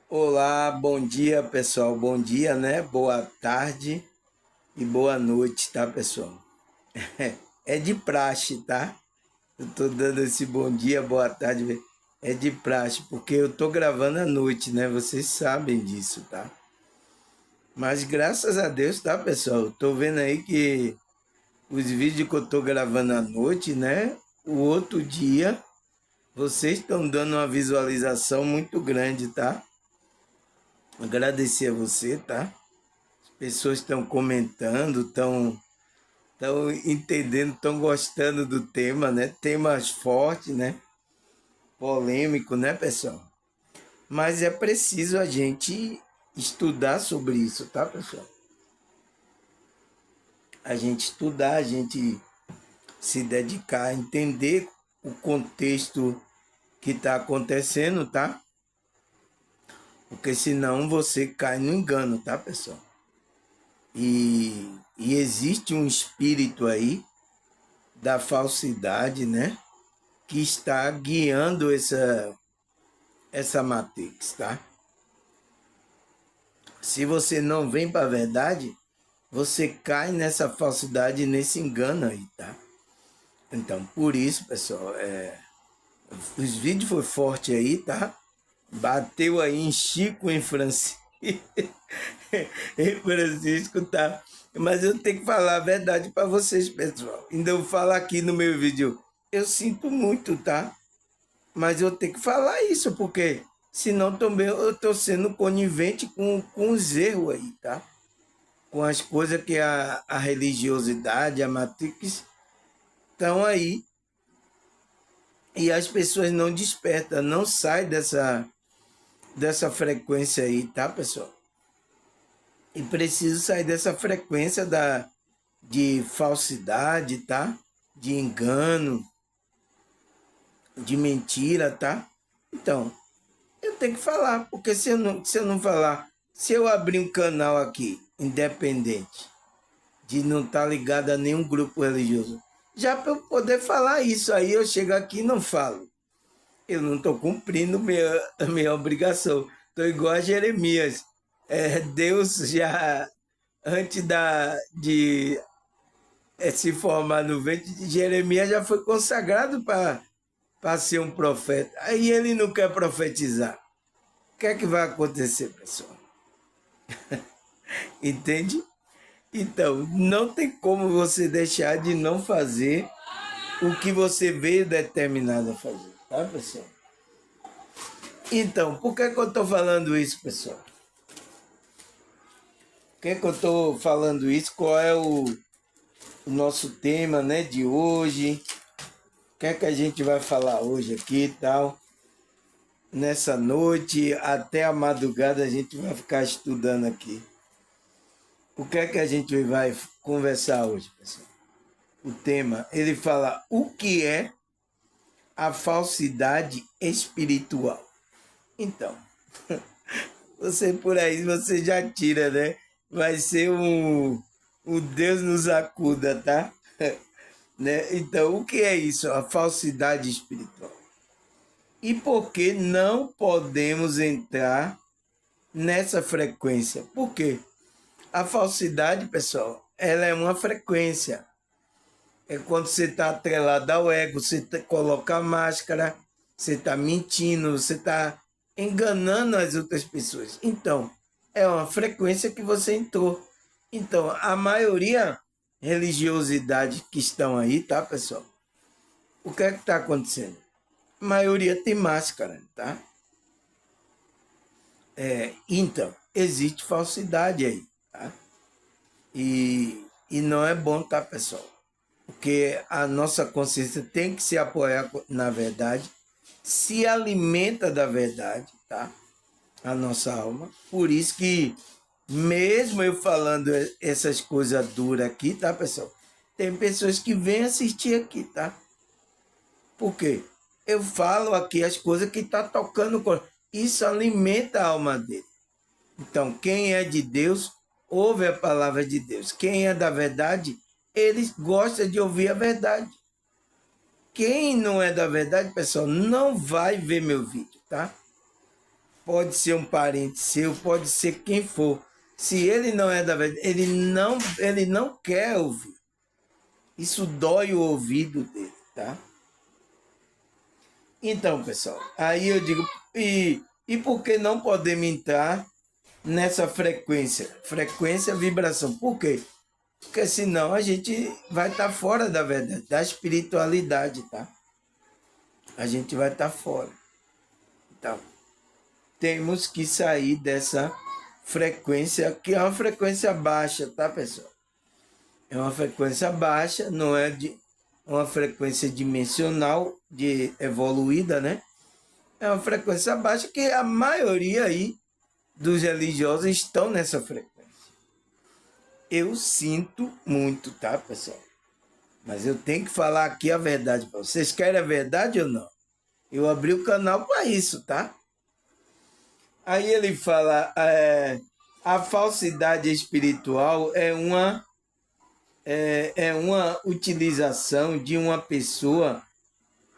Olá, bom dia, pessoal. Bom dia, né? Boa tarde e boa noite, tá, pessoal? É de praxe, tá? Eu tô dando esse bom dia, boa tarde. É de praxe, porque eu tô gravando à noite, né? Vocês sabem disso, tá? Mas graças a Deus, tá, pessoal? Eu tô vendo aí que os vídeos que eu tô gravando à noite, né? O outro dia, vocês estão dando uma visualização muito grande, tá? Agradecer a você, tá? Pessoas estão comentando, estão entendendo, estão gostando do tema, né? Temas fortes, né? Polêmico, né, pessoal? Mas é preciso a gente estudar sobre isso, tá, pessoal? A gente estudar, a gente se dedicar a entender o contexto que está acontecendo, tá? Porque senão você cai no engano, tá, pessoal? E existe um espírito aí da falsidade, né? Que está guiando essa matrix, tá? Se você não vem para a verdade, você cai nessa falsidade, nesse engano aí, tá? Então, por isso, pessoal, os vídeos foi forte aí, tá? Bateu aí em Chico, em Francisco, em Francisco, tá? Mas eu tenho que falar a verdade para vocês, pessoal. Ainda eu falo aqui no meu vídeo, eu sinto muito, tá? Mas eu tenho que falar isso, porque senão também eu estou sendo conivente com os erros aí, tá? Com as coisas que a religiosidade, a Matrix estão aí. E as pessoas não despertam, não saem dessa frequência aí, tá, pessoal? E preciso sair dessa frequência de falsidade, tá? De engano, de mentira, tá? Então, eu tenho que falar, porque se eu não falar, se eu abrir um canal aqui, independente, de não estar ligado a nenhum grupo religioso, já para eu poder falar isso aí, eu chego aqui e não falo. Eu não estou cumprindo a minha obrigação. Estou igual a Jeremias. Deus já, antes de se formar no ventre de Jeremias, já foi consagrado para ser um profeta. Aí ele não quer profetizar. O que é que vai acontecer, pessoal? Entende? Então, não tem como você deixar de não fazer o que você veio determinado a fazer, tá, pessoal? Então, por que eu estou falando isso, pessoal? Por que eu estou falando isso? Qual é o nosso tema, né, de hoje? O que é que a gente vai falar hoje aqui e tal? Nessa noite, até a madrugada, a gente vai ficar estudando aqui. O que é que a gente vai conversar hoje, pessoal? O tema, ele fala o que é a falsidade espiritual. Então, você por aí, você já tira, né? Vai ser um Deus nos acuda, tá? Né? Então, o que é isso? A falsidade espiritual. E por que não podemos entrar nessa frequência? Por quê? A falsidade, pessoal, ela é uma frequência. É quando você está atrelado ao ego, você coloca a máscara, você está mentindo, você está enganando as outras pessoas. Então, é uma frequência que você entrou. Então, a maioria religiosidade que estão aí, tá, pessoal? O que é que está acontecendo? A maioria tem máscara, tá? Então, existe falsidade aí, tá? E não é bom, tá, pessoal? Porque a nossa consciência tem que se apoiar na verdade, se alimenta da verdade, tá? A nossa alma. Por isso que, mesmo eu falando essas coisas duras aqui, tá, pessoal? Tem pessoas que vêm assistir aqui, tá? Por quê? Eu falo aqui as coisas que tá tocando com. Isso alimenta a alma dele. Então, quem é de Deus, ouve a palavra de Deus. Quem é da verdade, ele gosta de ouvir a verdade. Quem não é da verdade, pessoal, não vai ver meu vídeo, tá? pode ser um parente seu, pode ser quem for. Se ele não é da verdade, ele não quer ouvir. Isso dói o ouvido dele, tá? Então, pessoal, aí eu digo, e por que não podemos entrar nessa frequência? Frequência, vibração. Por quê? Porque senão a gente vai estar fora da verdade, da espiritualidade, tá? A gente vai estar fora. Então, temos que sair dessa frequência, que é uma frequência baixa, tá, pessoal? É uma frequência baixa, não é de uma frequência dimensional, de evoluída, né? É uma frequência baixa que a maioria aí dos religiosos estão nessa frequência. Eu sinto muito, tá, pessoal? Mas eu tenho que falar aqui a verdade para vocês. Querem a verdade ou não? Eu abri o canal para isso, tá? Aí ele fala, a falsidade espiritual é uma utilização de uma pessoa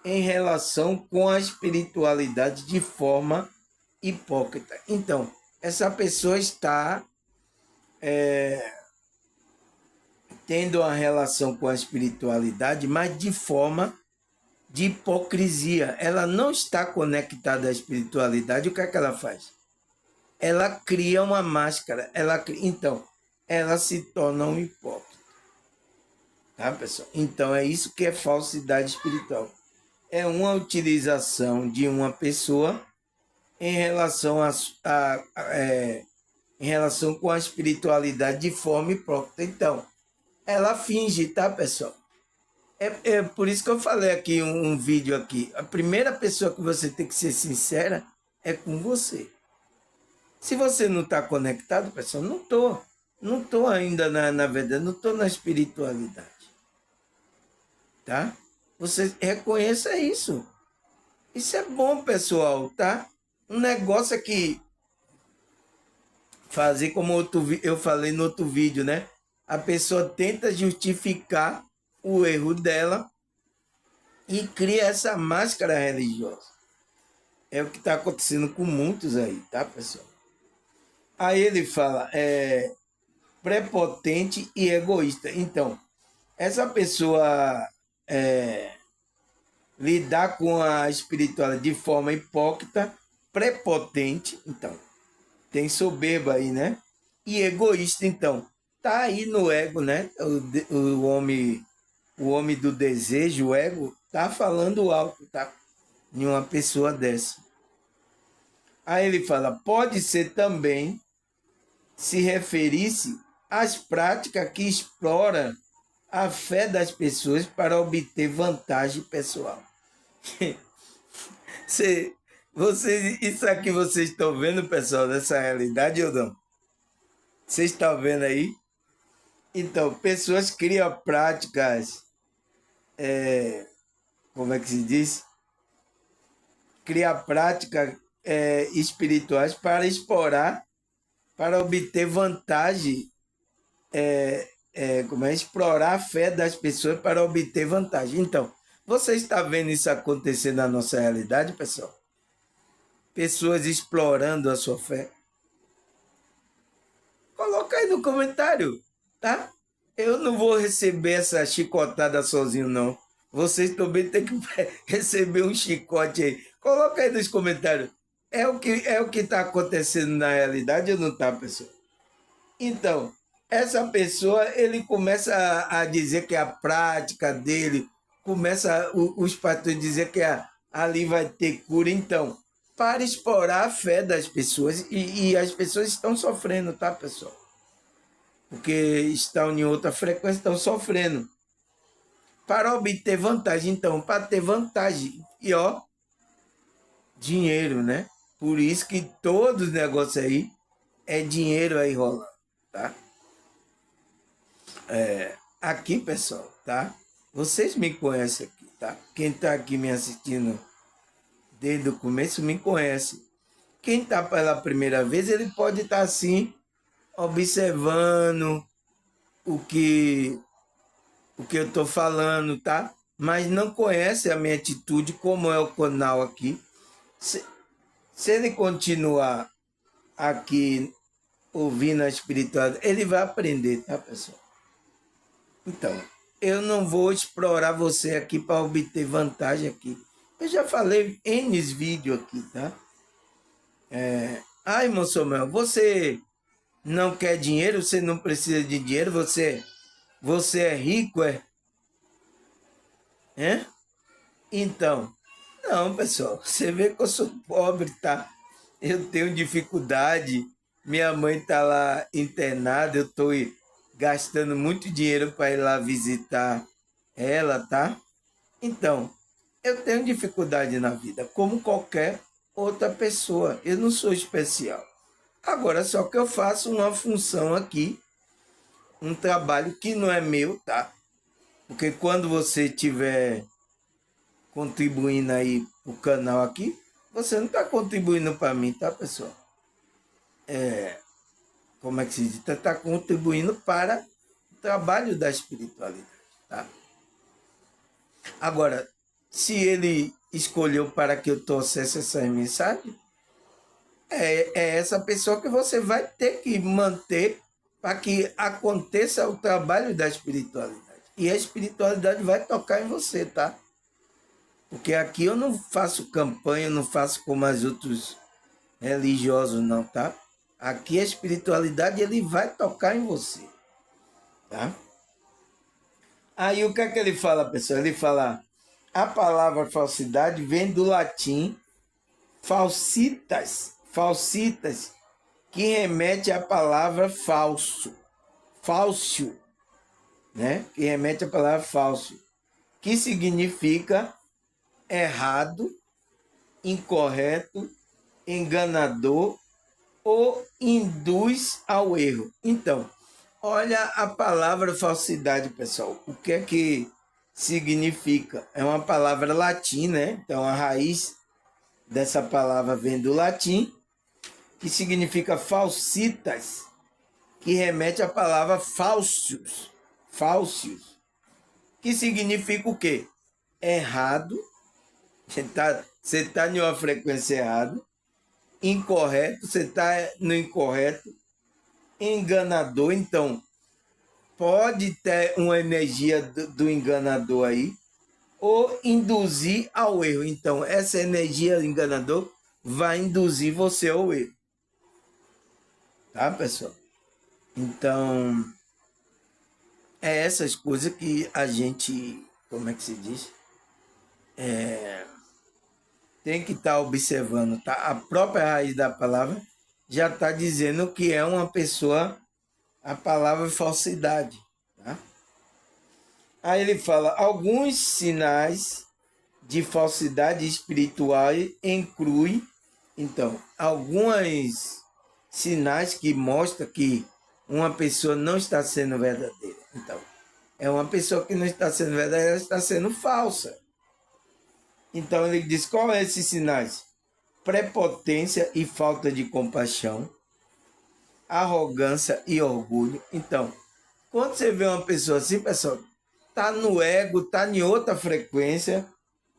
em relação com a espiritualidade de forma hipócrita. Então, essa pessoa está tendo uma relação com a espiritualidade, mas de forma de hipocrisia. Ela não está conectada à espiritualidade. O que é que ela faz? Ela cria uma máscara. Então, ela se torna um hipócrita. Tá, pessoal? Então, é isso que é falsidade espiritual. É uma utilização de uma pessoa em relação em relação com a espiritualidade de forma hipócrita. Então, ela finge, tá, pessoal? É por isso que eu falei aqui um vídeo aqui. A primeira pessoa que você tem que ser sincera é com você. Se você não está conectado, pessoal, não estou. Não estou ainda na verdade, não estou na espiritualidade. Tá? Você reconheça isso. Isso é bom, pessoal, tá? Um negócio é que fazer como eu falei no outro vídeo, né? A pessoa tenta justificar o erro dela e cria essa máscara religiosa. É o que está acontecendo com muitos aí, tá, pessoal? Aí ele fala, prepotente e egoísta. Então, essa pessoa lidar com a espiritualidade de forma hipócrita, prepotente, então, tem soberba aí, né? E egoísta, então, tá aí no ego, né? O homem do desejo, o ego, tá falando alto, tá? Em uma pessoa dessa. Aí ele fala, pode ser também se referisse às práticas que exploram a fé das pessoas para obter vantagem pessoal. Isso aqui vocês estão vendo, pessoal, dessa realidade ou não? Vocês estão vendo aí? Então, pessoas criam práticas, como é que se diz? Criar práticas espirituais para explorar, para obter vantagem, explorar a fé das pessoas para obter vantagem. Então, você está vendo isso acontecer na nossa realidade, pessoal? Pessoas explorando a sua fé. Coloca aí no comentário, tá? Eu não vou receber essa chicotada sozinho, não. Vocês também têm que receber um chicote aí. Coloca aí nos comentários. É o que está acontecendo na realidade ou não está, pessoal? Então, essa pessoa, ele começa a dizer que a prática dele, os pastores dizer que ali vai ter cura. Então, para explorar a fé das pessoas, e as pessoas estão sofrendo, tá, pessoal? Porque estão em outra frequência, estão sofrendo. Para obter vantagem, então, para ter vantagem, e ó, dinheiro, né? Por isso que todos os negócios aí é dinheiro aí rolando, tá? Aqui, pessoal, tá? Vocês me conhecem aqui, tá? Quem tá aqui me assistindo desde o começo me conhece. Quem tá pela primeira vez, ele pode estar assim, observando o que eu tô falando, tá? Mas não conhece a minha atitude, como é o canal aqui. Se ele continuar aqui ouvindo a espiritualidade, ele vai aprender, tá, pessoal? Então, eu não vou explorar você aqui para obter vantagem aqui. Eu já falei N vídeos aqui, tá? Irmão Samuel, você não quer dinheiro, você não precisa de dinheiro, você é rico, é? É? Então, não, pessoal, você vê que eu sou pobre, tá? Eu tenho dificuldade, minha mãe tá lá internada, eu tô gastando muito dinheiro para ir lá visitar ela, tá? Então, eu tenho dificuldade na vida, como qualquer outra pessoa. Eu não sou especial. Agora, só que eu faço uma função aqui, um trabalho que não é meu, tá? Porque quando você estiver contribuindo aí pro canal aqui, você não está contribuindo para mim, tá, pessoal? Como é que se diz? Está contribuindo para o trabalho da espiritualidade, tá? Agora, se ele escolheu para que eu trouxesse essa mensagem, é essa pessoa que você vai ter que manter para que aconteça o trabalho da espiritualidade. E a espiritualidade vai tocar em você, tá? Porque aqui eu não faço campanha, eu não faço como as outros religiosos, não, tá? Aqui a espiritualidade ele vai tocar em você, tá? Aí o que é que ele fala, pessoal? Ele fala, a palavra falsidade vem do latim falsitas, falsitas, que remete à palavra falso, falsio, né? Que remete à palavra falso, que significa errado, incorreto, enganador ou induz ao erro. Então, olha a palavra falsidade, pessoal. O que é que significa? É uma palavra latina, né? Então, a raiz dessa palavra vem do latim, que significa falsitas, que remete à palavra falsius, falsius, que significa o quê? Errado, você tá em uma frequência errada, incorreto, você está no incorreto, enganador, então pode ter uma energia do enganador aí, ou induzir ao erro. Então, essa energia enganador vai induzir você ao erro. Tá, pessoal? Então, é essas coisas que a gente, como é que se diz? Tem que estar observando, tá? A própria raiz da palavra já está dizendo que é uma pessoa, a palavra falsidade, tá? Aí ele fala, alguns sinais de falsidade espiritual incluem, então, alguns sinais que mostram que uma pessoa não está sendo verdadeira. Então, é uma pessoa que não está sendo verdadeira, ela está sendo falsa. Então ele diz, qual é esses sinais? Prepotência e falta de compaixão, arrogância e orgulho. Então, quando você vê uma pessoa assim, pessoal, tá no ego, tá em outra frequência,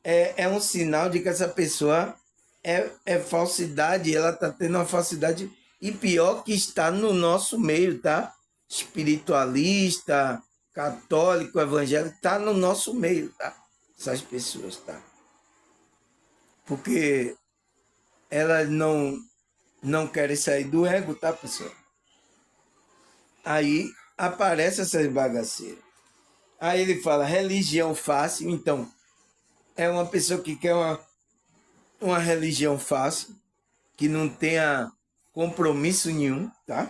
é um sinal de que essa pessoa é falsidade, ela tá tendo uma falsidade, e pior que está no nosso meio, tá? Espiritualista, católico, evangélico, tá no nosso meio, tá? Essas pessoas, tá? Porque elas não querem sair do ego, tá, pessoal? Aí aparece essas bagaceiras. Aí ele fala religião fácil, então é uma pessoa que quer uma religião fácil, que não tenha compromisso nenhum, tá?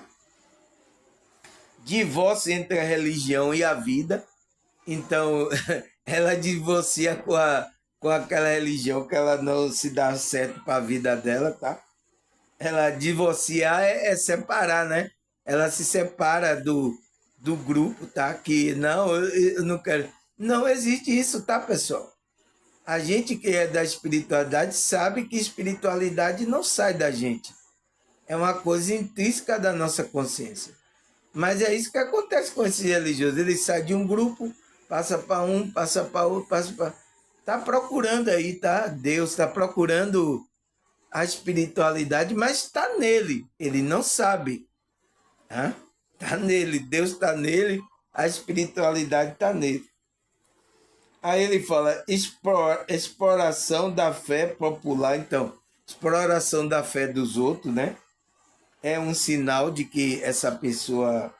Divórcio entre a religião e a vida. Então, ela divorcia com aquela religião que ela não se dá certo para a vida dela, tá? Ela divorciar é separar, né? Ela se separa do grupo, tá? Que não, eu não quero. Não existe isso, tá, pessoal? A gente que é da espiritualidade sabe que espiritualidade não sai da gente. É uma coisa intrínseca da nossa consciência. Mas é isso que acontece com esses religiosos. Eles saem de um grupo, passa para um, passa para outro, passa para... Está procurando aí, tá? Deus está procurando a espiritualidade, mas está nele. Ele não sabe. Está nele. Deus está nele, a espiritualidade está nele. Aí ele fala exploração da fé popular. Então, exploração da fé dos outros, né? É um sinal de que essa pessoa,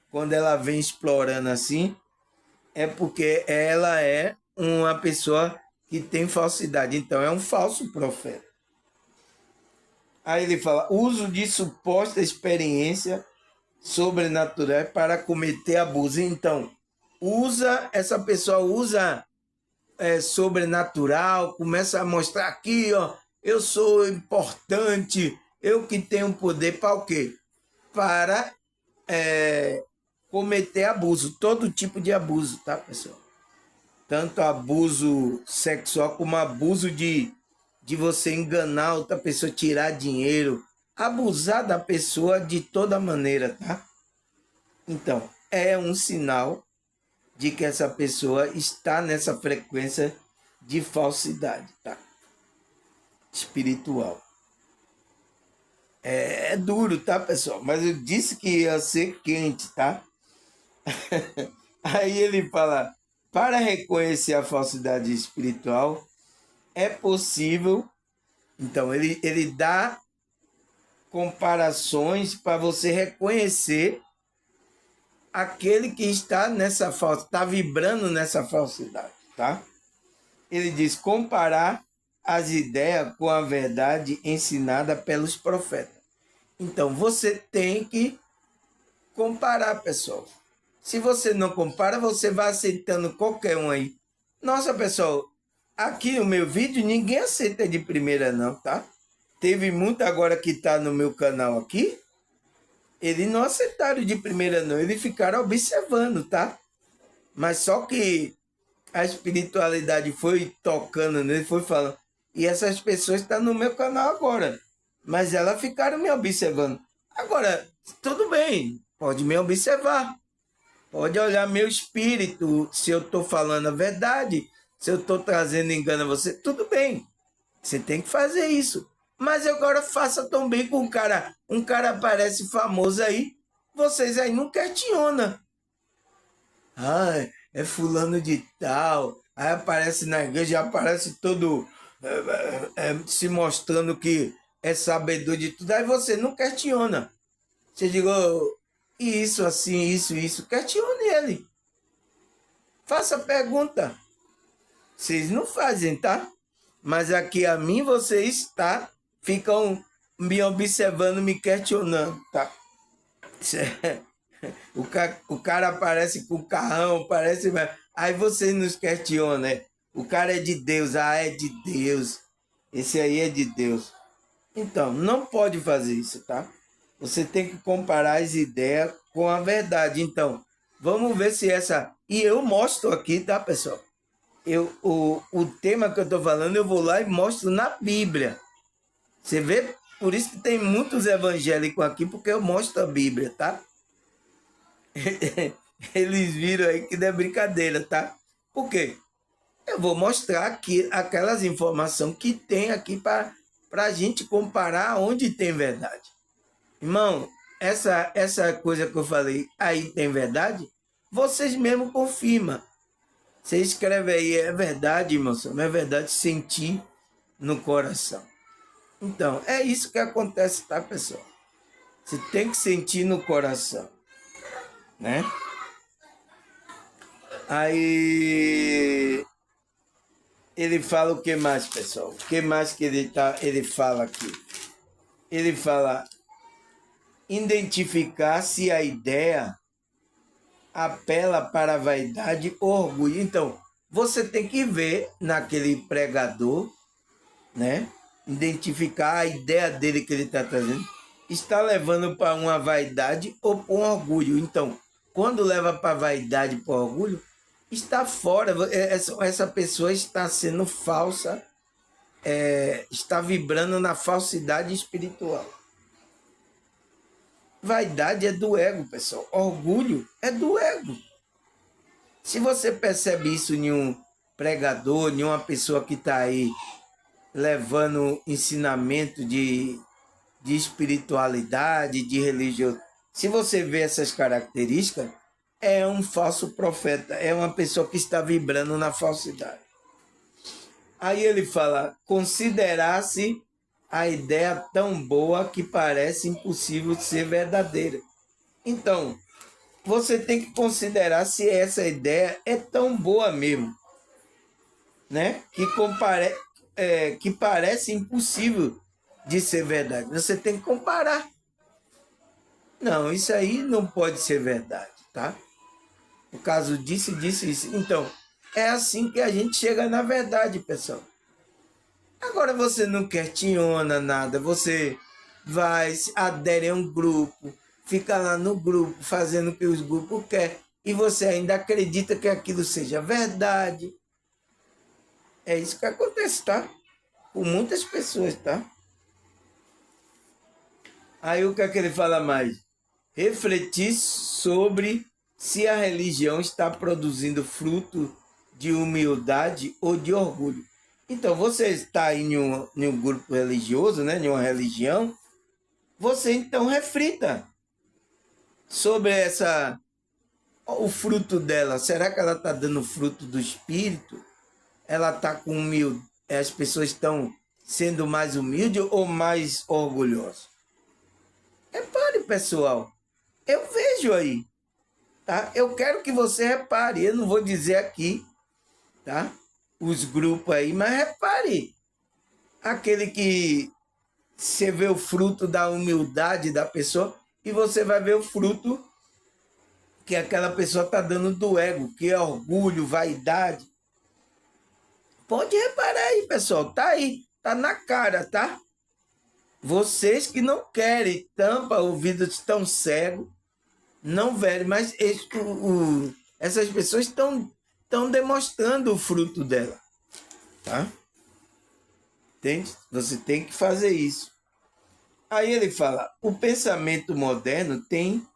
quando ela vem explorando assim, é porque ela é uma pessoa que tem falsidade. Então, é um falso profeta. Aí ele fala, uso de suposta experiência sobrenatural para cometer abuso. Então, essa pessoa usa sobrenatural, começa a mostrar aqui, ó, eu sou importante, eu que tenho poder para o quê? Para cometer abuso, todo tipo de abuso, tá, pessoal? Tanto abuso sexual como abuso de você enganar outra pessoa, tirar dinheiro, abusar da pessoa de toda maneira, tá? Então, é um sinal de que essa pessoa está nessa frequência de falsidade, tá? Espiritual. É duro, tá, pessoal? Mas eu disse que ia ser quente, tá? Aí ele fala, para reconhecer a falsidade espiritual, é possível... Então, ele dá comparações para você reconhecer aquele que está nessa falsidade, está vibrando nessa falsidade, tá? Ele diz comparar as ideias com a verdade ensinada pelos profetas. Então, você tem que comparar, pessoal. Se você não compara, você vai aceitando qualquer um aí. Nossa, pessoal, aqui no meu vídeo, ninguém aceita de primeira não, tá? Teve muito agora que está no meu canal aqui, eles não aceitaram de primeira não, eles ficaram observando, tá? Mas só que a espiritualidade foi tocando nele, foi falando. E essas pessoas estão no meu canal agora. Mas elas ficaram me observando. Agora, tudo bem, pode me observar. Pode olhar meu espírito, se eu estou falando a verdade, se eu estou trazendo engano a você, tudo bem. Você tem que fazer isso. Mas agora faça também com um cara aparece famoso aí, vocês aí não questionam. Ah, é fulano de tal. Aí aparece na igreja, aparece todo se mostrando que é sabedor de tudo. Aí você não questiona. Você diz, oh, isso, assim, isso. Questione ele. Faça pergunta. Vocês não fazem, tá? Mas aqui a mim vocês, tá? Ficam me observando, me questionando, tá? O cara aparece com o carrão, parece... Aí vocês nos questionam, né? O cara é de Deus, é de Deus. Esse aí é de Deus. Então, não pode fazer isso, tá? Você tem que comparar as ideias com a verdade. Então, vamos ver se essa... E eu mostro aqui, tá, pessoal? O tema que eu estou falando, eu vou lá e mostro na Bíblia. Você vê? Por isso que tem muitos evangélicos aqui, porque eu mostro a Bíblia, tá? Eles viram aí que não é brincadeira, tá? Por quê? Eu vou mostrar aqui aquelas informações que tem aqui para a gente comparar onde tem verdade. Irmão, essa coisa que eu falei, aí tem verdade? Vocês mesmo confirmam. Você escreve aí, é verdade, irmão, não é verdade, sentir no coração. Então, é isso que acontece, tá, pessoal? Você tem que sentir no coração, né? Aí ele fala o que mais, pessoal? O que mais que ele fala aqui? Ele fala identificar se a ideia apela para a vaidade ou orgulho. Então, você tem que ver naquele pregador, né? Identificar a ideia dele que ele está trazendo. Está levando para uma vaidade ou para um orgulho. Então, quando leva para vaidade e para orgulho, está fora. Essa pessoa está sendo falsa, está vibrando na falsidade espiritual. Vaidade é do ego, pessoal. Orgulho é do ego. Se você percebe isso em um pregador, em uma pessoa que está aí levando ensinamento de espiritualidade, de religião. Se você vê essas características, é um falso profeta, é uma pessoa que está vibrando na falsidade. Aí ele fala, considerar-se a ideia tão boa que parece impossível de ser verdadeira. Então, você tem que considerar se essa ideia é tão boa mesmo, né? Que parece impossível de ser verdade. Você tem que comparar. Não, isso aí não pode ser verdade, tá? O caso disse isso. Então, é assim que a gente chega na verdade, pessoal. Agora você não questiona nada, você vai, adere a um grupo, fica lá no grupo fazendo o que os grupos querem e você ainda acredita que aquilo seja verdade. É isso que acontece, tá? Com muitas pessoas, tá? Aí o que é que ele fala mais? Refletir sobre se a religião está produzindo fruto de humildade ou de orgulho. Então, você está em um grupo religioso, né, em uma religião, você então reflita sobre o fruto dela. Será que ela está dando fruto do Espírito? Ela está com humilde? As pessoas estão sendo mais humildes ou mais orgulhosas? Repare, pessoal. Eu vejo aí, tá? Eu quero que você repare. Eu não vou dizer aqui, tá? Os grupos aí, mas repare. Aquele que você vê o fruto da humildade da pessoa e você vai ver o fruto que aquela pessoa está dando do ego, que é orgulho, vaidade. Pode reparar aí, pessoal. Tá aí, tá na cara, tá? Vocês que não querem, tampa ouvidos tão cegos, não verem, mas essas pessoas estão demonstrando o fruto dela, tá? Entende? Você tem que fazer isso. Aí ele fala, o pensamento moderno tem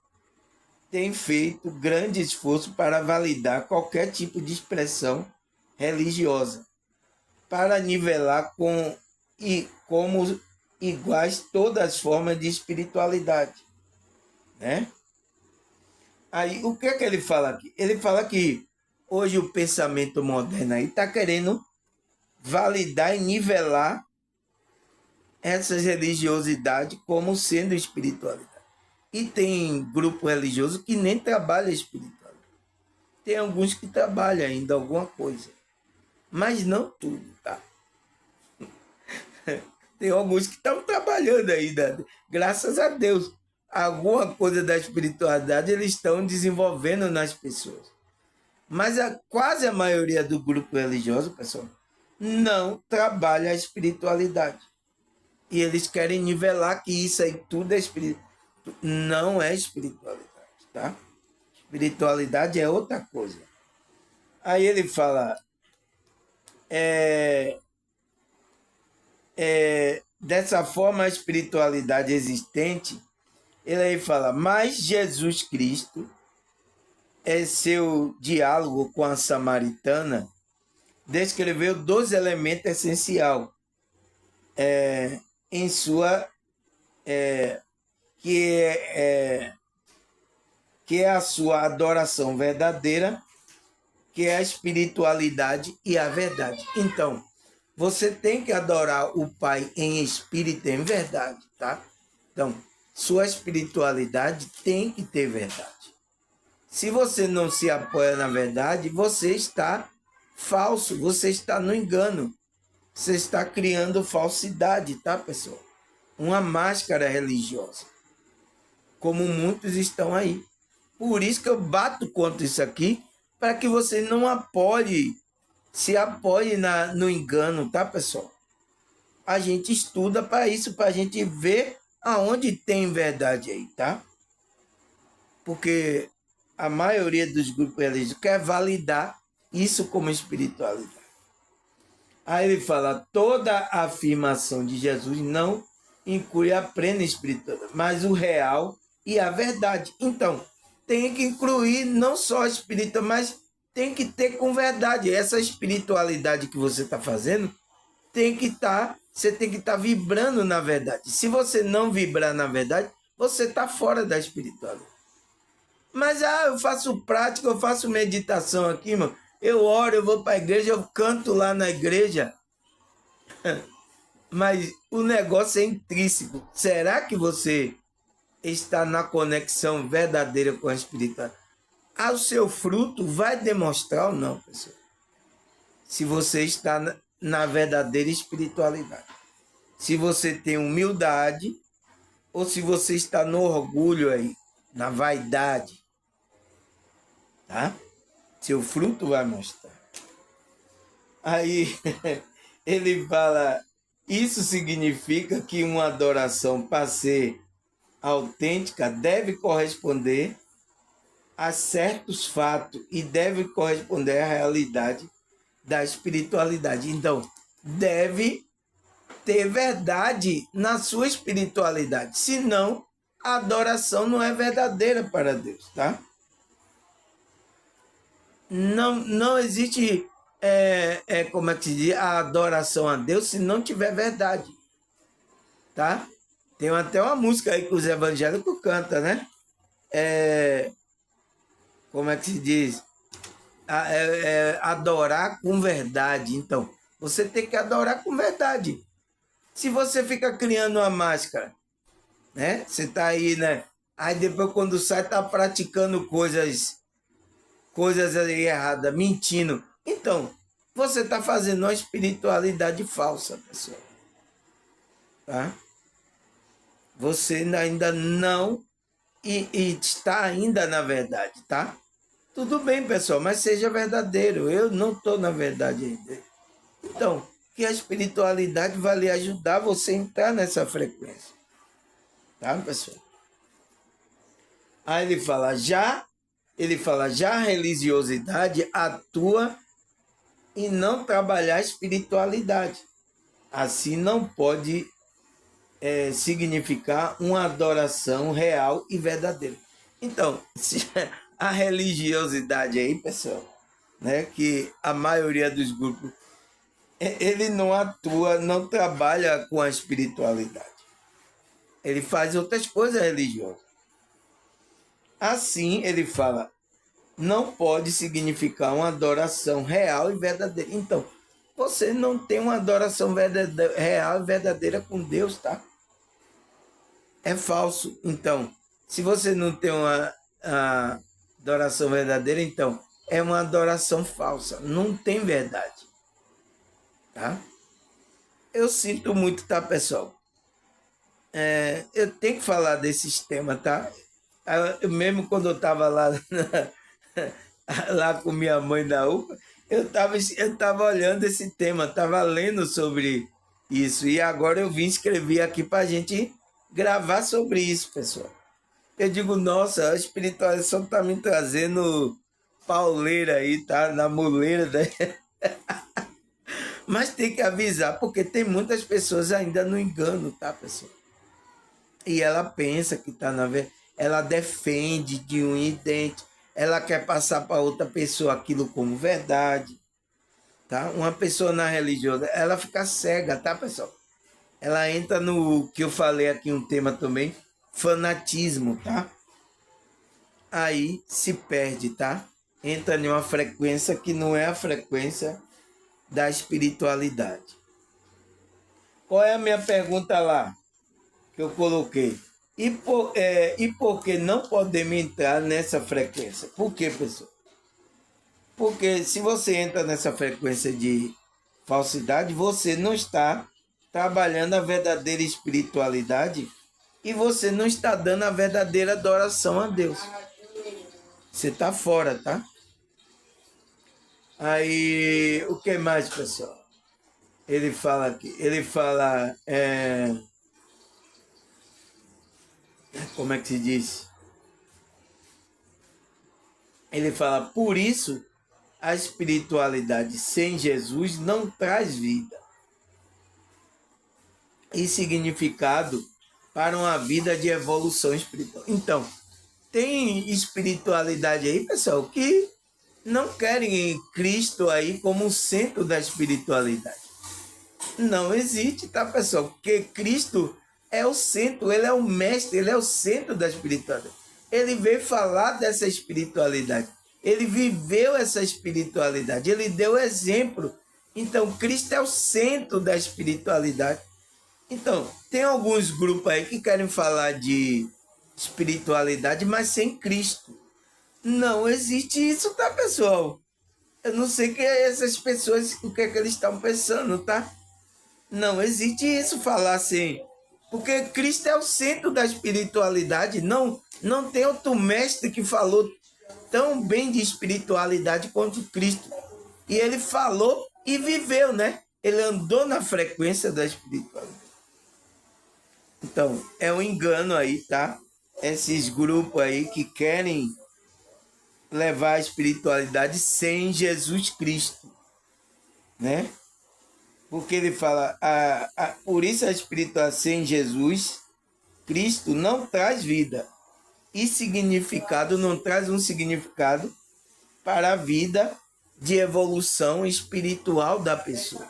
feito grande esforço para validar qualquer tipo de expressão religiosa, para nivelar como iguais todas as formas de espiritualidade, né? Aí, o que é que ele fala aqui? Ele fala que hoje o pensamento moderno aí está querendo validar e nivelar essas religiosidades como sendo espiritualidade. E tem grupo religioso que nem trabalha espiritualidade. Tem alguns que trabalham ainda alguma coisa. Mas não tudo, tá? Tem alguns que estão trabalhando ainda. Graças a Deus. Alguma coisa da espiritualidade eles estão desenvolvendo nas pessoas. Mas quase a maioria do grupo religioso, pessoal, não trabalha a espiritualidade. E eles querem nivelar que isso aí tudo é espiritual. Não é espiritualidade, tá? Espiritualidade é outra coisa. Aí ele fala, dessa forma a espiritualidade existente, ele aí fala, mas Jesus Cristo, seu diálogo com a samaritana, descreveu 2 elementos essenciais em sua que é a sua adoração verdadeira, que é a espiritualidade e a verdade. Então, você tem que adorar o Pai em espírito e em verdade, tá? Então, sua espiritualidade tem que ter verdade. Se você não se apoia na verdade, você está falso, você está no engano. Você está criando falsidade, tá, pessoal? Uma máscara religiosa. Como muitos estão aí. Por isso que eu bato contra isso aqui, para que você não se apoie no engano, tá, pessoal? A gente estuda para isso, para a gente ver aonde tem verdade aí, tá? Porque a maioria dos grupos religiosos quer validar isso como espiritualidade. Aí ele fala, toda a afirmação de Jesus não inclui a plena espiritualidade, mas o real e a verdade. Então, tem que incluir não só a espiritualidade, mas tem que ter com verdade. Essa espiritualidade que você está fazendo você tem que estar vibrando na verdade. Se você não vibrar na verdade, você está fora da espiritualidade. Mas eu faço prática, eu faço meditação aqui, mano. Eu oro, eu vou para a igreja, eu canto lá na igreja. Mas o negócio é intrínseco. Será que você está na conexão verdadeira com a espiritualidade? O seu fruto vai demonstrar ou não, pessoal? Se você está na verdadeira espiritualidade. Se você tem humildade ou se você está no orgulho aí, na vaidade. Tá? Seu fruto vai mostrar. Aí ele fala, isso significa que uma adoração, para ser autêntica, deve corresponder a certos fatos e deve corresponder à realidade da espiritualidade. Então, deve ter verdade na sua espiritualidade. Senão, a adoração não é verdadeira para Deus, tá? Não existe, como é que se diz, a adoração a Deus se não tiver verdade, tá? Tem até uma música aí que os evangélicos cantam, né? Como é que se diz? Adorar com verdade. Então, você tem que adorar com verdade. Se você fica criando uma máscara, né? Você tá aí, né? Aí depois quando sai, tá praticando coisas aí erradas, mentindo. Então, você tá fazendo uma espiritualidade falsa, pessoal. Tá? Você ainda não e está ainda na verdade, tá? Tudo bem, pessoal, mas seja verdadeiro. Eu não estou na verdade ainda. Então, que a espiritualidade vai lhe ajudar você a entrar nessa frequência. Tá, pessoal? Aí ele fala, já a religiosidade atua e não trabalhar a espiritualidade. Assim não pode significar uma adoração real e verdadeira. Então, se a religiosidade aí, pessoal, né, que a maioria dos grupos, ele não atua, não trabalha com a espiritualidade. Ele faz outras coisas religiosas. Assim, ele fala, não pode significar uma adoração real e verdadeira. Então, você não tem uma adoração real e verdadeira com Deus, tá? É falso. Então, se você não tem uma adoração verdadeira, então é uma adoração falsa. Não tem verdade. Tá? Eu sinto muito, tá, pessoal? Eu tenho que falar desses temas, tá? Mesmo quando eu estava lá, lá com minha mãe na UPA, eu tava olhando esse tema, estava lendo sobre isso. E agora eu vim escrever aqui para a gente gravar sobre isso, pessoal. Eu digo, nossa, a espiritualização está me trazendo pauleira aí, tá? Na muleira. Né? Mas tem que avisar, porque tem muitas pessoas ainda no engano, tá, pessoal? E ela pensa que está na verdade. Ela defende de um e dente. Ela quer passar para outra pessoa aquilo como verdade. Tá? Uma pessoa na religião, ela fica cega, tá, pessoal? Ela entra no que eu falei aqui, um tema também, fanatismo, tá? Aí se perde, tá? Entra em uma frequência que não é a frequência da espiritualidade. Qual é a minha pergunta lá que eu coloquei? E por que não podemos entrar nessa frequência? Por quê, pessoal? Porque se você entra nessa frequência de falsidade, você não está trabalhando a verdadeira espiritualidade e você não está dando a verdadeira adoração a Deus. Você está fora, tá? Aí, o que mais, pessoal? Ele fala aqui, como é que se diz? Ele fala, por isso, a espiritualidade sem Jesus não traz vida e significado para uma vida de evolução espiritual. Então, tem espiritualidade aí, pessoal, que não querem Cristo aí como o centro da espiritualidade. Não existe, tá, pessoal? Porque Cristo é o centro, ele é o mestre, ele é o centro da espiritualidade. Ele veio falar dessa espiritualidade. Ele viveu essa espiritualidade, ele deu exemplo. Então, Cristo é o centro da espiritualidade. Então, tem alguns grupos aí que querem falar de espiritualidade, mas sem Cristo. Não existe isso, tá, pessoal? Eu não sei que essas pessoas, o que é que eles estão pensando, tá? Não existe isso, falar assim. Porque Cristo é o centro da espiritualidade. Não tem outro mestre que falou tão bem de espiritualidade quanto Cristo. E ele falou e viveu, né? Ele andou na frequência da espiritualidade. Então, é um engano aí, tá? Esses grupos aí que querem levar a espiritualidade sem Jesus Cristo, né? Porque ele fala, por isso a espiritualidade sem Jesus Cristo não traz vida. E significado, não traz um significado para a vida de evolução espiritual da pessoa.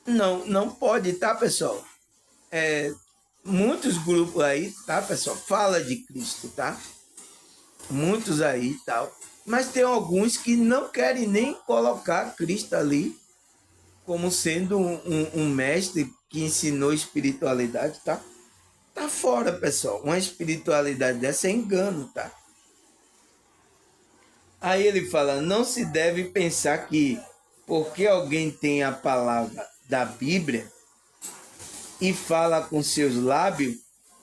Não pode, tá, pessoal? Muitos grupos aí, tá, pessoal? Fala de Cristo, tá? Muitos aí e tal. Mas tem alguns que não querem nem colocar Cristo ali como sendo um mestre que ensinou espiritualidade, tá? Tá fora, pessoal. Uma espiritualidade dessa é engano, tá? Aí ele fala, não se deve pensar que porque alguém tem a palavra da Bíblia e fala com seus lábios,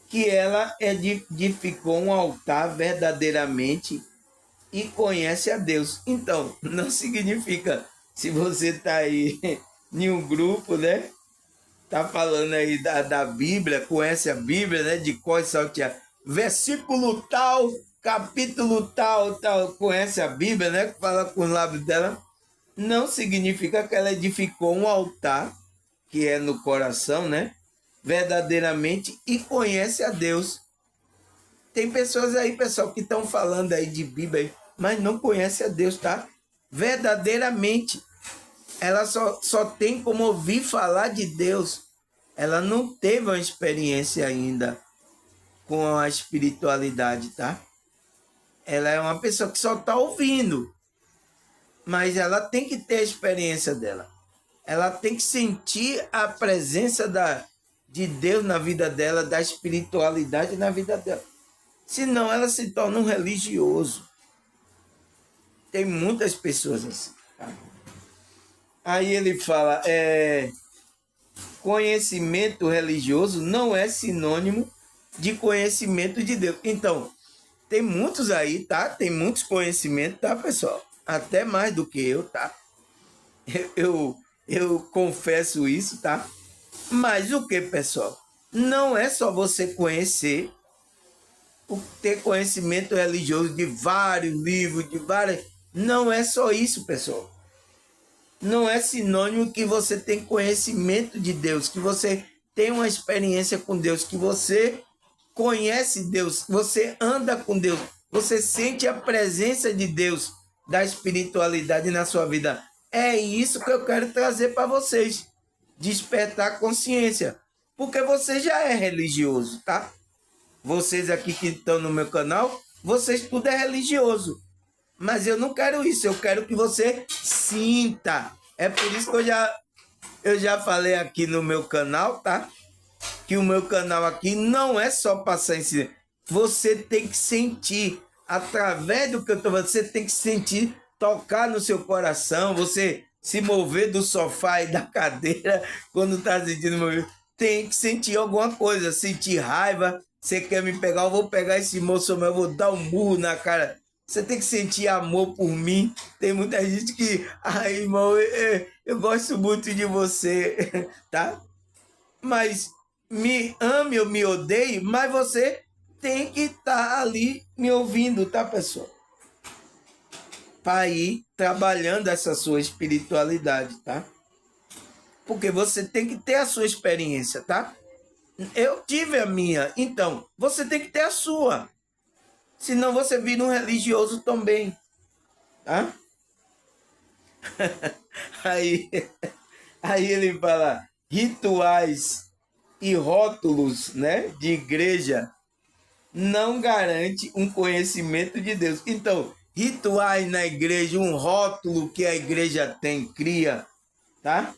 que ela edificou um altar verdadeiramente e conhece a Deus. Então, não significa, se você está aí em um grupo, né? Tá falando aí da Bíblia, conhece a Bíblia, né? De cor e saltear. Versículo tal, capítulo tal, conhece a Bíblia, né? Fala com os lábios dela. Não significa que ela edificou um altar, que é no coração, né? Verdadeiramente e conhece a Deus. Tem pessoas aí, pessoal, que estão falando aí de Bíblia, mas não conhece a Deus, tá? Verdadeiramente. Ela só tem como ouvir falar de Deus. Ela não teve uma experiência ainda com a espiritualidade, tá? Ela é uma pessoa que só está ouvindo, mas ela tem que ter a experiência dela. Ela tem que sentir a presença de Deus na vida dela, da espiritualidade na vida dela. Senão ela se torna um religioso. Tem muitas pessoas assim, tá? Aí ele fala, conhecimento religioso não é sinônimo de conhecimento de Deus. Então, tem muitos aí, tá? Tem muitos conhecimentos, tá, pessoal? Até mais do que eu, tá? Eu confesso isso, tá? Mas o que, pessoal? Não é só você conhecer, ter conhecimento religioso de vários livros, de várias... Não é só isso, pessoal. Não é sinônimo que você tem conhecimento de Deus, que você tem uma experiência com Deus, que você conhece Deus, você anda com Deus, você sente a presença de Deus, da espiritualidade na sua vida. É isso que eu quero trazer para vocês. Despertar consciência. Porque você já é religioso, tá? Vocês aqui que estão no meu canal, vocês tudo é religioso. Mas eu não quero isso, eu quero que você sinta. É por isso que eu já falei aqui no meu canal, tá? Que o meu canal aqui não é só passar ensinamento. Você tem que sentir, através do que eu estou falando, você tem que sentir, tocar no seu coração, você se mover do sofá e da cadeira quando está sentindo movimento. Tem que sentir alguma coisa, sentir raiva. Você quer me pegar, eu vou pegar esse moço, mas eu vou dar um murro na cara. Você tem que sentir amor por mim. Tem muita gente que, irmão, eu gosto muito de você, tá? Mas me ame ou me odeie, mas você tem que estar ali me ouvindo, tá, pessoal? Para ir trabalhando essa sua espiritualidade, tá? Porque você tem que ter a sua experiência, tá? Eu tive a minha, então você tem que ter a sua. Senão você vira um religioso também, tá? Aí, Aí ele fala, rituais e rótulos, né, de igreja não garante um conhecimento de Deus. Então, rituais na igreja, um rótulo que a igreja tem, cria, tá?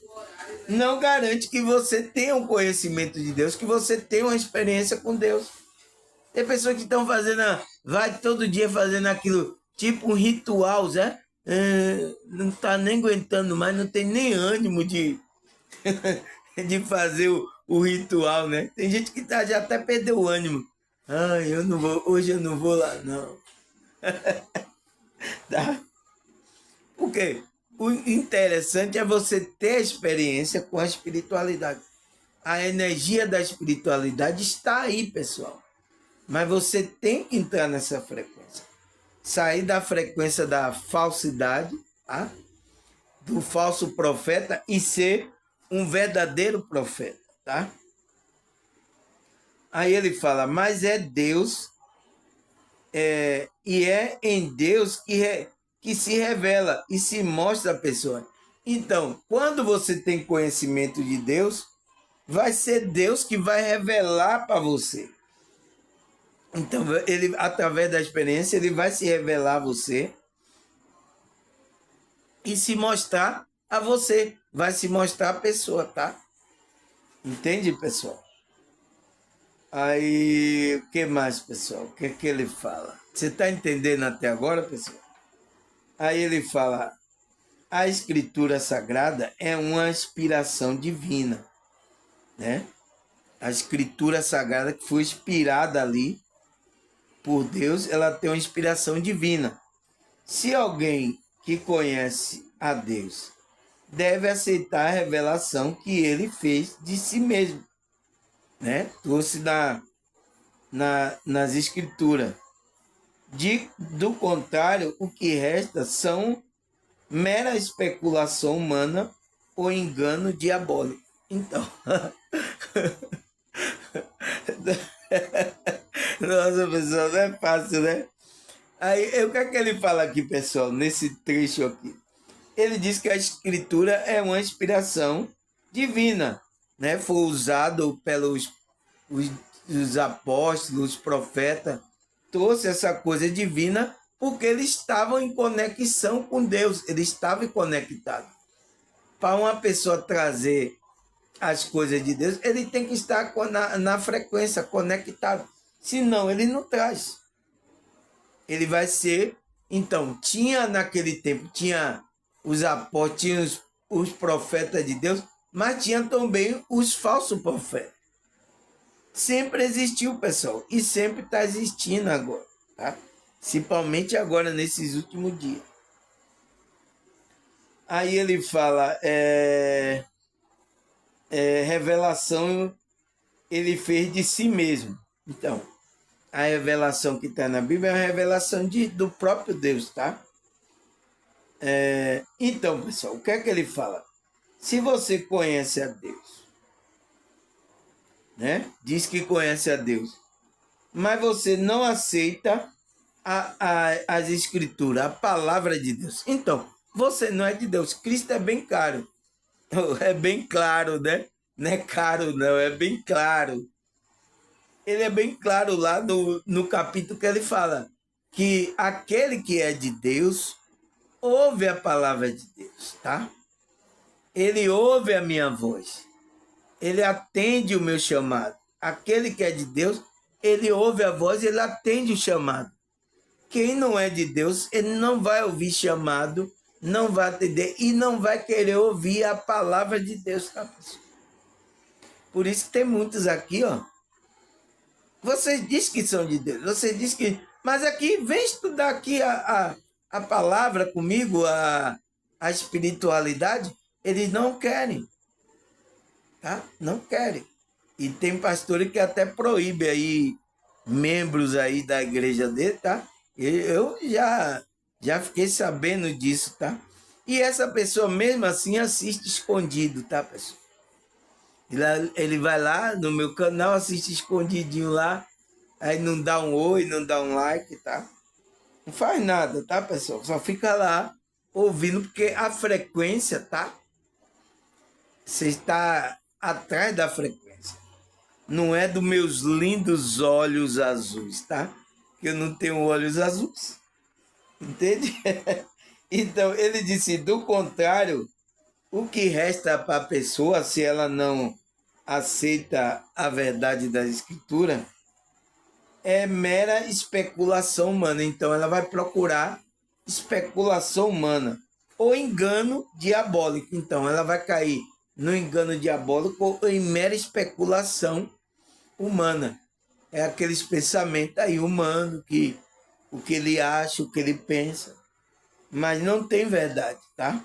Não garante que você tenha um conhecimento de Deus, que você tenha uma experiência com Deus. Tem pessoas que estão fazendo, vai todo dia fazendo aquilo, tipo um ritual, né? Não está nem aguentando mais, não tem nem ânimo de, de fazer o ritual, né? Tem gente que já até perdeu o ânimo. Ai, eu não vou, hoje eu não vou lá, não. Tá? Porque o interessante é você ter a experiência com a espiritualidade. A energia da espiritualidade está aí, pessoal. Mas você tem que entrar nessa frequência. Sair da frequência da falsidade, tá? Do falso profeta e ser um verdadeiro profeta, tá? Aí ele fala, mas é Deus, e é em Deus que se revela e se mostra a pessoa. Então, quando você tem conhecimento de Deus, vai ser Deus que vai revelar para você. Então, ele, através da experiência, ele vai se revelar a você e se mostrar a você. Vai se mostrar a pessoa, tá? Entende, pessoal? Aí, o que mais, pessoal? O que ele fala? Você está entendendo até agora, pessoal? Aí ele fala, a escritura sagrada é uma inspiração divina, né? A escritura sagrada que foi inspirada ali por Deus, ela tem uma inspiração divina. Se alguém que conhece a Deus deve aceitar a revelação que ele fez de si mesmo, né? Trouxe nas escrituras. Do contrário, o que resta são mera especulação humana ou engano diabólico. Então, nossa, pessoal, não é fácil, né? Aí, o que é que ele fala aqui, pessoal, nesse trecho aqui? Ele diz que a escritura é uma inspiração divina, né? Foi usado pelos os apóstolos, os profetas, trouxe essa coisa divina porque eles estavam em conexão com Deus, eles estavam conectados. Para uma pessoa trazer as coisas de Deus, ele tem que estar na frequência, conectado. Senão, ele não traz. Ele vai ser... Então, tinha naquele tempo, tinha os apóstolos, tinha os profetas de Deus, mas tinha também os falsos profetas. Sempre existiu, pessoal, e sempre está existindo agora, tá? Principalmente agora, nesses últimos dias. Aí ele fala, revelação ele fez de si mesmo. Então, a revelação que está na Bíblia é a revelação do próprio Deus, tá? Então, pessoal, o que é que ele fala? Se você conhece a Deus, né? Diz que conhece a Deus, mas você não aceita as escrituras, a palavra de Deus. Então, você não é de Deus. Cristo é bem caro. É bem claro, né? Não é caro, não, é bem claro. Ele é bem claro lá no capítulo que ele fala que aquele que é de Deus ouve a palavra de Deus, tá? Ele ouve a minha voz. Ele atende o meu chamado. Aquele que é de Deus, ele ouve a voz e ele atende o chamado. Quem não é de Deus, ele não vai ouvir chamado, não vai atender e não vai querer ouvir a palavra de Deus, tá, pessoal? Por isso que tem muitos aqui, ó. Vocês dizem que são de Deus, vocês dizem que... Mas aqui, vem estudar aqui a palavra comigo, a espiritualidade. Eles não querem, tá? Não querem. E tem pastores que até proíbe aí membros aí da igreja dele, tá? Eu já fiquei sabendo disso, tá? E essa pessoa mesmo assim assiste escondido, tá, pessoal? Ele vai lá no meu canal, assiste escondidinho lá, aí não dá um oi, não dá um like, tá? Não faz nada, tá, pessoal? Só fica lá ouvindo, porque a frequência, tá? Você está atrás da frequência. Não é dos meus lindos olhos azuis, tá? Que eu não tenho olhos azuis. Entende? Então, ele disse, do contrário, o que resta para a pessoa, se ela não aceita a verdade da Escritura, é mera especulação humana. Então, ela vai procurar especulação humana ou engano diabólico. Então, ela vai cair no engano diabólico ou em mera especulação humana. É aqueles pensamentos aí humanos, que o que ele acha, o que ele pensa, mas não tem verdade, tá?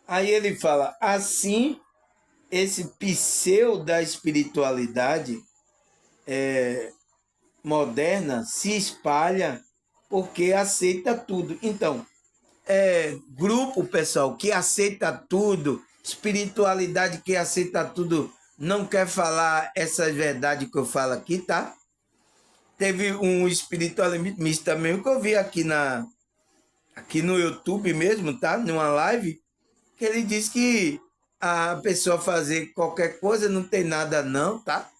Aí ele fala, assim, esse pseudo da espiritualidade moderna se espalha porque aceita tudo. Então, grupo, pessoal, que aceita tudo, espiritualidade que aceita tudo, não quer falar essa verdade que eu falo aqui, tá? Teve um espiritualista mesmo que eu vi aqui no YouTube mesmo, tá? Numa live, que ele diz que a pessoa fazer qualquer coisa não tem nada não, tá?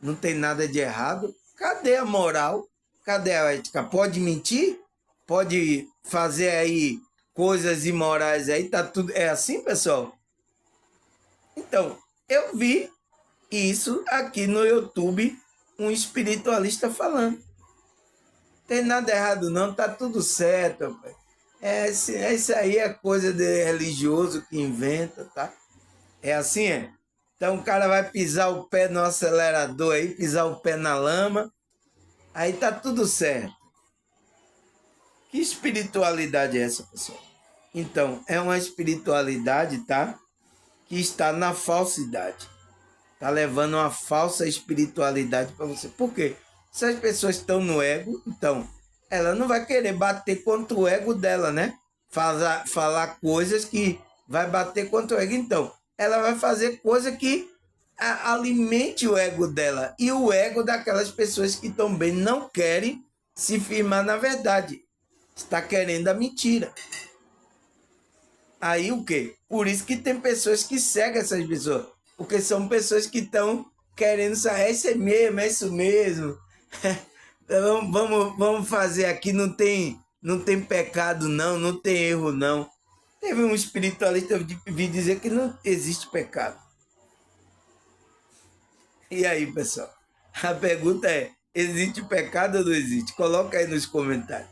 Não tem nada de errado. Cadê a moral? Cadê a ética? Pode mentir? Pode fazer aí coisas imorais aí? Tá tudo... É assim, pessoal? Então, eu vi isso aqui no YouTube, um espiritualista falando. Tem nada errado não, tá tudo certo, rapaz. Isso aí é coisa de religioso que inventa, tá? É assim, é? Então o cara vai pisar o pé no acelerador aí, pisar o pé na lama, aí tá tudo certo. Que espiritualidade é essa, pessoal? Então, é uma espiritualidade, tá? Que está na falsidade. Tá levando uma falsa espiritualidade para você. Por quê? Se as pessoas estão no ego, então, ela não vai querer bater contra o ego dela, né? Falar coisas que vai bater contra o ego. Então, ela vai fazer coisa que alimente o ego dela e o ego daquelas pessoas que também não querem se firmar na verdade. Está querendo a mentira. Aí o quê? Por isso que tem pessoas que seguem essas pessoas. Porque são pessoas que estão querendo saber, é isso mesmo. Vamos fazer aqui, não tem pecado não, não tem erro não. Teve um espiritualista que vi dizer que não existe pecado. E aí, pessoal? A pergunta é, existe pecado ou não existe? Coloca aí nos comentários.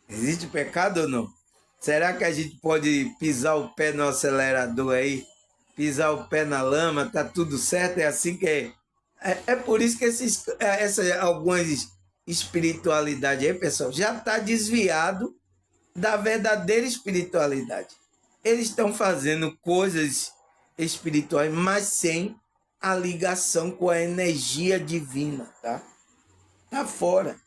Existe pecado ou não? Será que a gente pode pisar o pé no acelerador aí, pisar o pé na lama, tá tudo certo? É assim que é. É por isso que algumas espiritualidades aí, pessoal, já está desviado da verdadeira espiritualidade. Eles estão fazendo coisas espirituais, mas sem a ligação com a energia divina, tá? Tá fora.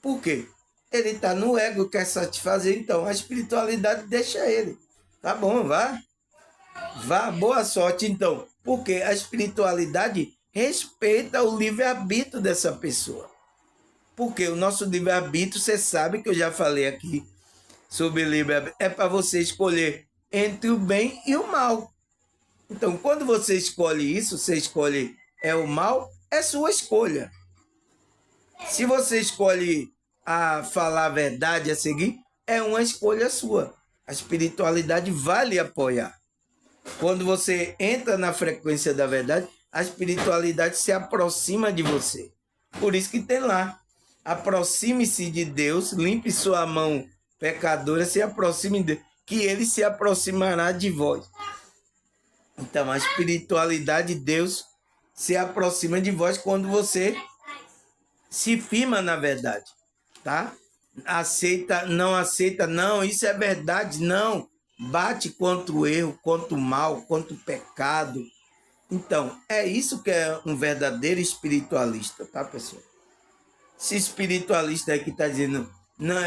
Por quê? Ele está no ego, quer satisfazer, então a espiritualidade deixa ele. Tá bom, vá. Vá, boa sorte, então. Porque a espiritualidade respeita o livre-arbítrio dessa pessoa. Porque o nosso livre-arbítrio, você sabe que eu já falei aqui sobre livre-arbítrio, é para você escolher entre o bem e o mal. Então, quando você escolhe isso, você escolhe o mal, é sua escolha. Se você escolhe a falar a verdade, a seguir, é uma escolha sua. A espiritualidade vai lhe apoiar. Quando você entra na frequência da verdade, a espiritualidade se aproxima de você. Por isso que tem lá, aproxime-se de Deus, limpe sua mão pecadora, se aproxime de Deus, que ele se aproximará de vós. Então, a espiritualidade de Deus se aproxima de vós quando você se firma na verdade, tá? Aceita, não, isso é verdade, não. Bate contra o erro, contra o mal, contra o pecado. Então, é isso que é um verdadeiro espiritualista, tá, pessoal? Esse espiritualista aí que está dizendo, não,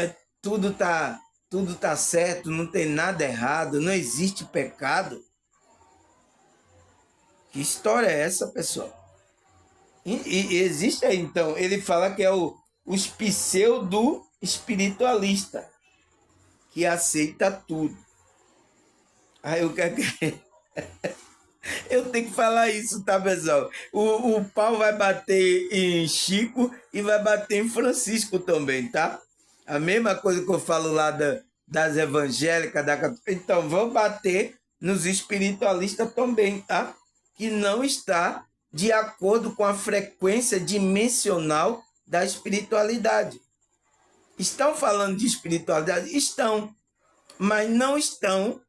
tudo tá certo, não tem nada errado, não existe pecado. Que história é essa, pessoal? E existe aí, então, ele fala que é os pseudo espiritualista que aceita tudo. Aí o que é que Eu tenho que falar isso, tá, pessoal? O pau vai bater em Chico e vai bater em Francisco também, tá? A mesma coisa que eu falo lá das evangélicas, então vão bater nos espiritualistas também, tá? Que não está de acordo com a frequência dimensional da espiritualidade. Estão falando de espiritualidade? Estão, mas não estão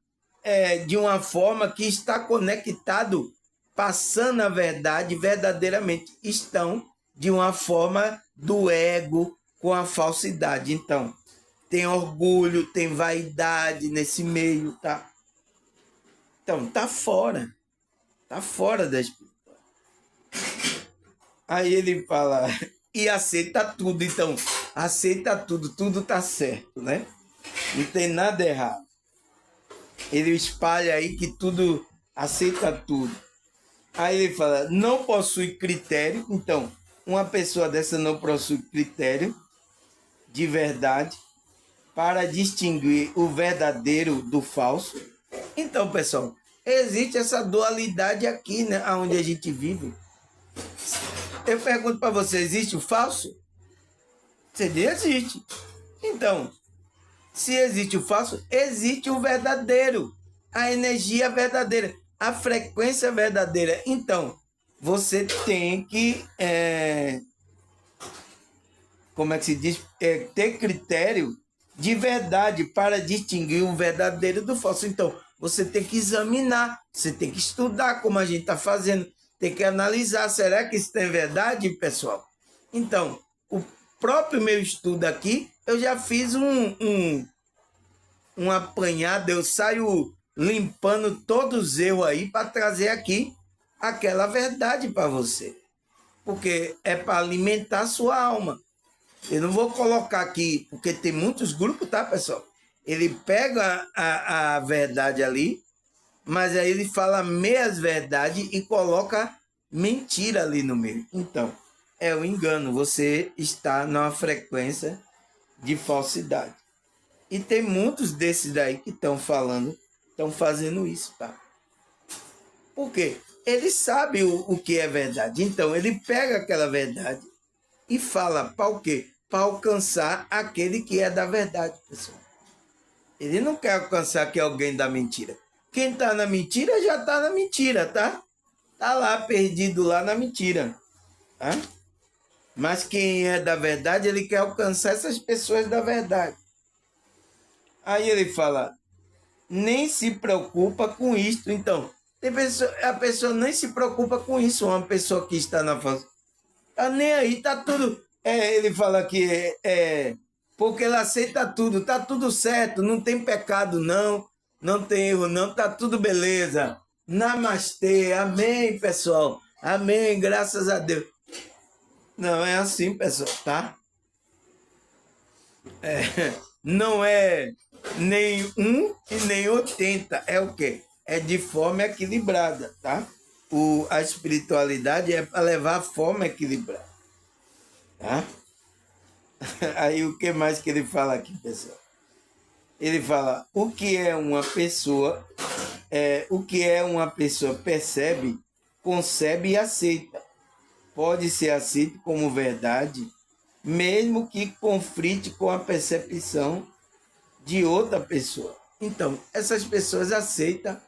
de uma forma que está conectado, passando a verdade verdadeiramente. Estão de uma forma do ego com a falsidade. Então, tem orgulho, tem vaidade nesse meio, tá? Então, tá fora da espiritualidade. Aí ele fala, e aceita tudo, então, aceita tudo, tudo tá certo, né? Não tem nada errado. Ele espalha aí que tudo, aceita tudo. Aí ele fala, não possui critério. Então, uma pessoa dessa não possui critério de verdade para distinguir o verdadeiro do falso. Então, pessoal, existe essa dualidade aqui, né, onde a gente vive. Eu pergunto para você, existe o falso? Você diz, existe. Então, se existe o falso, existe o verdadeiro, a energia verdadeira, a frequência verdadeira. Então, você tem que, como é que se diz, ter critério de verdade para distinguir o verdadeiro do falso. Então, você tem que examinar, você tem que estudar como a gente está fazendo, tem que analisar, será que isso tem verdade, pessoal? Então, o próprio meu estudo aqui, eu já fiz um apanhado, eu saio limpando todos os erros aí para trazer aqui aquela verdade para você. Porque é para alimentar a sua alma. Eu não vou colocar aqui, porque tem muitos grupos, tá, pessoal? Ele pega a verdade ali, mas aí ele fala meias verdades e coloca mentira ali no meio. Então, é um engano. Você está numa frequência de falsidade. E tem muitos desses daí que estão falando, estão fazendo isso, tá? Por quê? Ele sabe o que é verdade. Então, ele pega aquela verdade e fala para o quê? Para alcançar aquele que é da verdade, pessoal. Ele não quer alcançar que alguém da mentira. Quem está na mentira já está na mentira, tá? Tá lá perdido lá na mentira, tá? Mas quem é da verdade, ele quer alcançar essas pessoas da verdade. Aí ele fala, nem se preocupa com isso. Então, a pessoa nem se preocupa com isso. Uma pessoa que está na fase, tá nem aí, tá tudo. Ele fala que porque ele aceita tudo, tá tudo certo, não tem pecado não, não tem erro não, tá tudo beleza. Namastê, amém, pessoal. Amém, graças a Deus. Não é assim, pessoal, tá? Não é nem 1 e nem 80. É o quê? É de forma equilibrada, tá? A espiritualidade é para levar a forma equilibrada, tá? Aí o que mais que ele fala aqui, pessoal? Ele fala, o que é uma pessoa percebe, concebe e aceita. Pode ser aceito como verdade, mesmo que conflite com a percepção de outra pessoa. Então, essas pessoas aceitam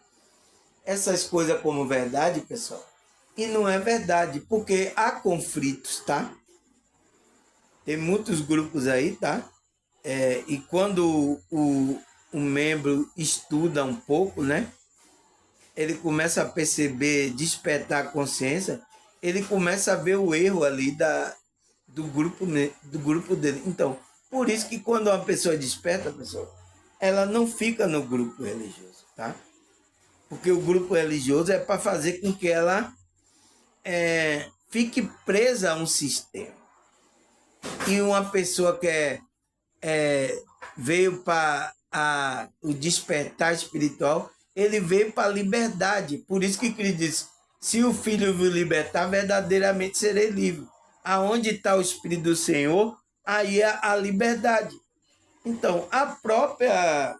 essas coisas como verdade, pessoal, e não é verdade, porque há conflitos, tá? Tem muitos grupos aí, tá? E quando o membro estuda um pouco, né? Ele começa a perceber, despertar a consciência, ele começa a ver o erro ali do grupo dele. Então, por isso que quando uma pessoa desperta, pessoal, ela não fica no grupo religioso, tá? Porque o grupo religioso é para fazer com que ela fique presa a um sistema. E uma pessoa que veio para o despertar espiritual, ele veio para a liberdade. Por isso que Cristo diz, se o Filho vos libertar, verdadeiramente serei livre. Aonde está o Espírito do Senhor, aí é a liberdade. Então, a própria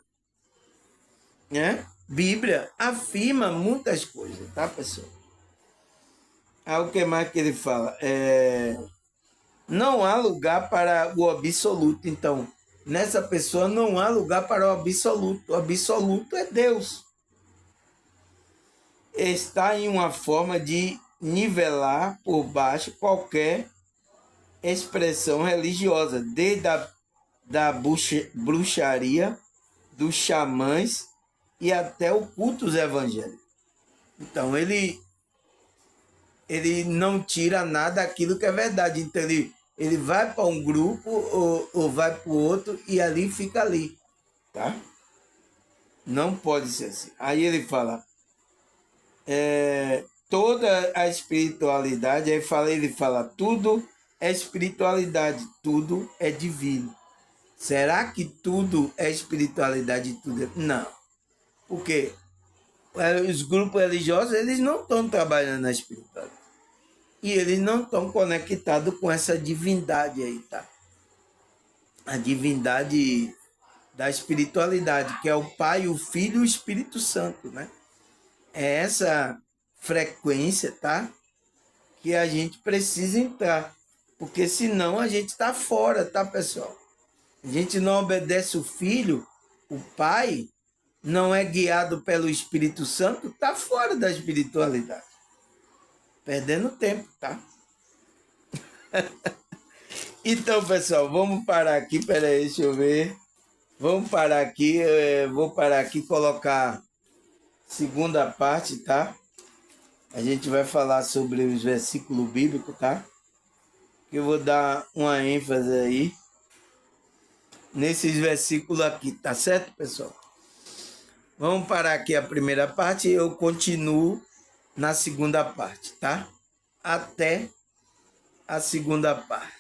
Bíblia afirma muitas coisas, tá, pessoal? O que mais que ele fala? Não há lugar para o absoluto. Então, nessa pessoa não há lugar para o absoluto. O absoluto é Deus. Está em uma forma de nivelar por baixo qualquer expressão religiosa, desde da bruxaria, dos xamãs e até o cultos evangélicos. Então, ele não tira nada daquilo que é verdade. Então, ele vai para um grupo ou vai para o outro e ali fica ali, tá? Não pode ser assim. Aí ele fala, toda a espiritualidade, ele fala, tudo é espiritualidade, tudo é divino. Será que tudo é espiritualidade? Tudo é... Não. Porque os grupos religiosos, eles não estão trabalhando na espiritualidade. E eles não estão conectados com essa divindade aí, tá? A divindade da espiritualidade, que é o Pai, o Filho e o Espírito Santo, né? É essa frequência, tá? Que a gente precisa entrar. Porque senão a gente está fora, tá, pessoal? A gente não obedece o Filho, o Pai, não é guiado pelo Espírito Santo, tá fora da espiritualidade. Perdendo tempo, tá? Então, pessoal, vamos parar aqui. Peraí, deixa eu ver. Vamos parar aqui. Vou parar aqui e colocar segunda parte, tá? A gente vai falar sobre os versículos bíblicos, tá? Eu vou dar uma ênfase aí nesses versículos aqui, tá certo, pessoal? Vamos parar aqui a primeira parte e eu continuo na segunda parte, tá? Até a segunda parte.